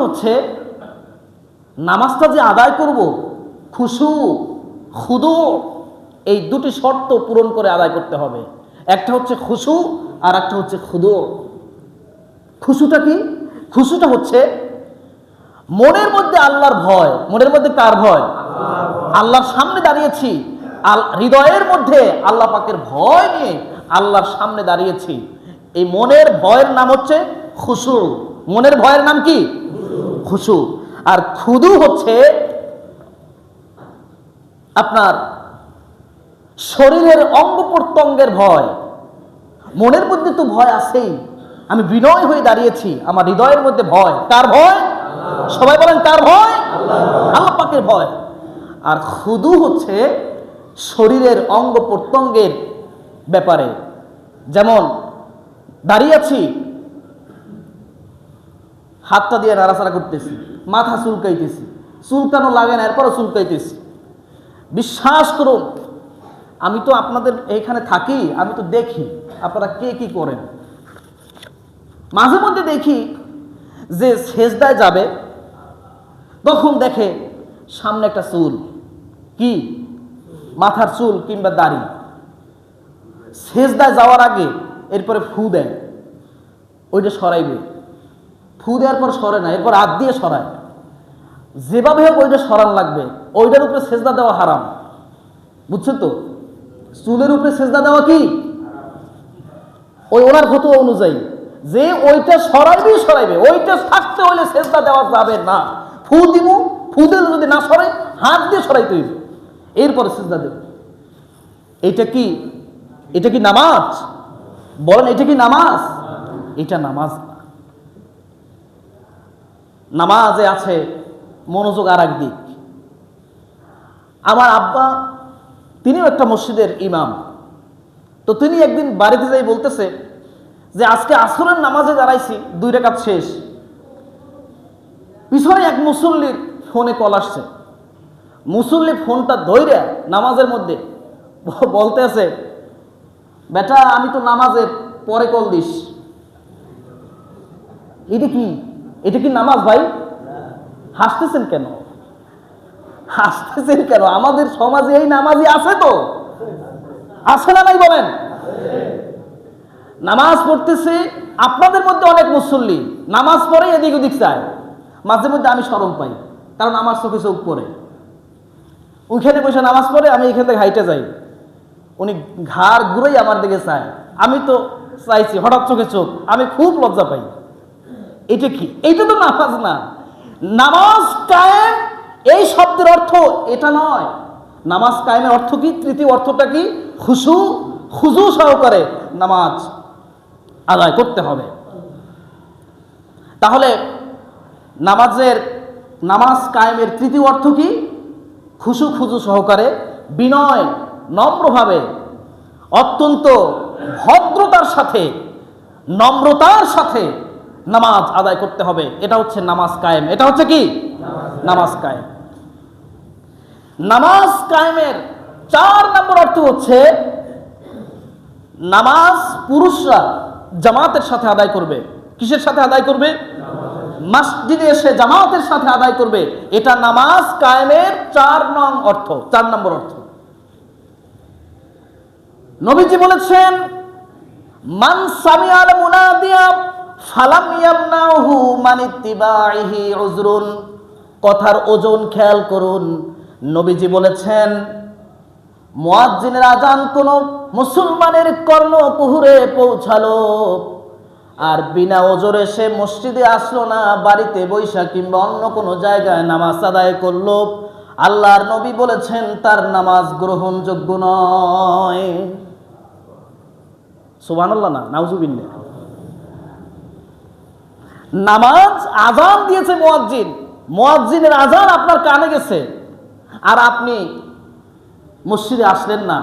হচ্ছে নামাজটা যে আদায় করব, খুশু খুদু এই দুটি শর্ত পূরণ করে আদায় করতে হবে। একটা হচ্ছে খুশু আর একটা হচ্ছে খুদু। খুশুটা কি? খুশুটা হচ্ছে মনের মধ্যে আল্লাহর ভয়। মনের মধ্যে কার ভয়? আল্লাহর সামনে দাঁড়িয়েছি, হৃদয়ের মধ্যে আল্লাহ পাকের ভয় নিয়ে আল্লাহর সামনে দাঁড়িয়েছি। এই মনের ভয়ের নাম হচ্ছে খুশু। মনের ভয়ের নাম কি? খুশু। আর খুদু হচ্ছে আপনার শরীরের অঙ্গ প্রত্যঙ্গের ভয়। মনের মধ্যে তো ভয় আছেই, আমি বিনয় হয়ে দাঁড়িয়েছি, আমার হৃদয়ের মধ্যে ভয়। কার ভয়? সবাই বলেন কার ভয়? আল্লাহ পাকের ভয়। আর খুদু হচ্ছে শরীরের অঙ্গ প্রত্যঙ্গের ব্যাপারে। যেমন দাঁড়িয়ে আছি, হাতটা দিয়ে নাড়াচাড়া করতেছি, মাথা চুলকাইতেছি, চুলকানো লাগে না এরপরও চুলকাইতেছি। বিশ্বাস করুন, আমি তো আপনাদের এইখানে থাকি, আমি তো দেখি আপনারা কে কি করেন। মাঝে মধ্যে দেখি যে সেজদায় যাবে, তখন দেখে সামনে একটা চুল, কি মাথার চুল কিংবা দাড়ি, সেজদায় যাওয়ার আগে এরপরে ফু দেয়, ওইটা সরাইবে। ফু দেওয়ার পর সরে না, এরপর হাত দিয়ে সরায়। যেভাবে হোক ওইটা সরান লাগবে, ওইটার উপরে সেজদা দেওয়া হারাম। বুঝছেন তো? চুলের উপরে সেজদা দেওয়া কি ওই ওনার ফতোয়া অনুযায়ী যে ওইটা সরাইবে, ওইটা থাকতে হলে সেজদা দেওয়া যাবে না। ফু দিব, ফু দিলে যদি না সরাই, হাত দিয়ে সরাইতে হইবে, এরপরে সেজদা দেব। এটা কি নামাজ? বলেন এটা কি নামাজ? এটা নামাজ না। নামাজে আছে মনোযোগ আর এক দিক। আমার আব্বা তিনিও একটা মসজিদের ইমাম। তো তিনি একদিন বাড়িতে যাই বলতেছে যে আজকে আসরের নামাজে দাঁড়াইছি, 2 রাকাত শেষ, পিছনে এক মুসল্লির ফোনে কল আসছে। মুসল্লি ফোনটা ধইরা নামাজের মধ্যে বলতে আছে, বেটা আমি তো নামাজে পরে কল দিস। এটা কি নামাজ ভাই? হাসতেছেন কেন? আমাদের সমাজে এই নামাজি আছে তো, আছে না নাই বলেন? নামাজ পড়তেছে, আপনাদের মধ্যে অনেক মুসল্লি নামাজ পড়ে এদিক ওদিক চায়। মাঝে মধ্যে আমি শরম পাই, কারণ আমার চোখে চোখ পড়ে। ওইখানে বসে নামাজ পড়ে, আমি এখান থেকে হাইটে যাই, উনি ঘাড় ঘুরেই আমার দিকে চায়। আমি তো চাইছি, হঠাৎ চোখে চোখ, আমি খুব লজ্জা পাই। এটা কি? এইটা তো নামাজ না। নামাজ কায়েম এই শব্দের অর্থ এটা নয়। নামাজ কায়েমের অর্থ কি? তৃতীয় অর্থটা কি? খুজু সহকারে নামাজ আদায় করতে হবে। তাহলে নামাজ কায়েমের তৃতীয় অর্থ কি? খুজু সহকারে, বিনয়, নম্রভাবে, অত্যন্ত ভদ্রতার সাথে, নম্রতার সাথে নামাজ আদায় করতে হবে। এটা হচ্ছে নামাজ কায়েম। এটা হচ্ছে কি? নামাজ কায়েম। নামাজ কায়েমের 4 নম্বর অর্থ হচ্ছে নামাজ পুরুষরা জামাতের সাথে আদায় করবে। কিসের সাথে আদায় করবে? মসজিদে এসে জামাতের সাথে আদায় করবে। এটা নামাজ কায়েমের 4 নম্বর অর্থ। নবীজি বলেছেন, মান সামিআল মুনাদিয়া ফালাম ইয়ামনাহু মান ইত্তিবাইহি উযরুন। কথার ওজন খেয়াল করুন। নবীজি বলেছেন, মুয়াজ্জিনের আজান কোন মুসলমানের কর্ণকুহরে পৌঁছালো আর বিনা ওজরে সে মসজিদে আসলো না, বাড়িতে বৈশা কিংবা অন্য কোনো জায়গায় নামাজ আদায় করলো, আল্লাহর নবী বলেছেন তার নামাজ গ্রহণযোগ্য নয়। সুবহানাল্লাহ না নাউজুবিল্লাহ। নামাজ আজান দিয়েছে মুয়াজ্জিনের আজান আপনার কানে গেছে, আর আপনি মসজিদে আসলেন না,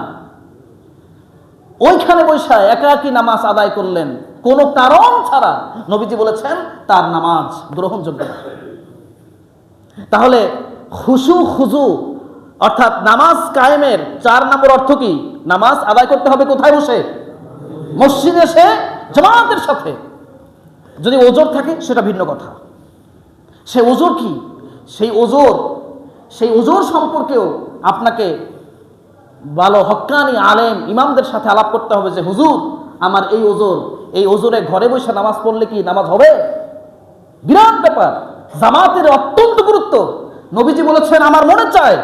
ওইখানে বৈশা একাকী নামাজ আদায় করলেন কোনো কারণ ছাড়া, নবীজি বলেছেন তার নামাজ গ্রহণযোগ্য না। তাহলে খুজু অর্থাৎ নামাজ কায়েমের 4 নম্বর অর্থ কি? নামাজ আদায় করতে হবে কোথায় বসে? মসজিদে এসে জামাতের সাথে। যদি ওজর থাকে সেটা ভিন্ন কথা। সে ওজোর কি, সেই ওজোর সম্পর্কেও আপনাকে ভালো হক্কানি আলেম ইমামদের সাথে আলাপ করতে হবে যে হুজুর আমার এই ওজোরে ঘরে বসে নামাজ পড়লে কি নামাজ হবে? বিরাট ব্যাপার, জামাতের অত্যন্ত গুরুত্ব। নবীজি বলেছেন আমার মনে চায়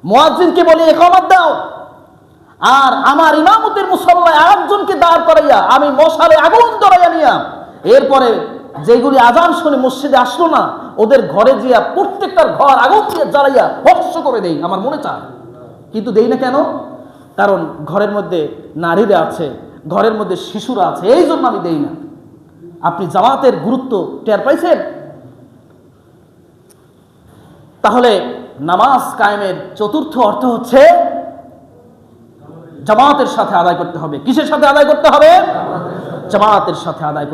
মুয়াজ্জিনকে বলি ইকামত দাও, আর আমার ইমামতের মুসল্লায় আরেকজনকে দাঁড় করাইয়া আমি মশালে আগুন ধরাইয়া নিয়া এরপরে যেগুলি আজান শুনে মসজিদে আসলো না ওদের ঘরে গিয়া প্রত্যেকটার ঘর আগুন দিয়ে জ্বালাইয়া ভস্ম করে দেই, আমার মনে চায়। কিন্তু দেই না কেন? কারণ ঘরের মধ্যে নারীরা আছে, ঘরের মধ্যে শিশুরা আছে, এই জন্য আমি দেই না। আপনি জামাতের গুরুত্ব টের পাইছেন? তাহলে নামাজ কায়েমের চতুর্থ অর্থ হচ্ছে জামাতের সাথে আদায় করতে হবে। কিসের সাথে আদায় করতে হবে? জামাতের সাথে আদায়।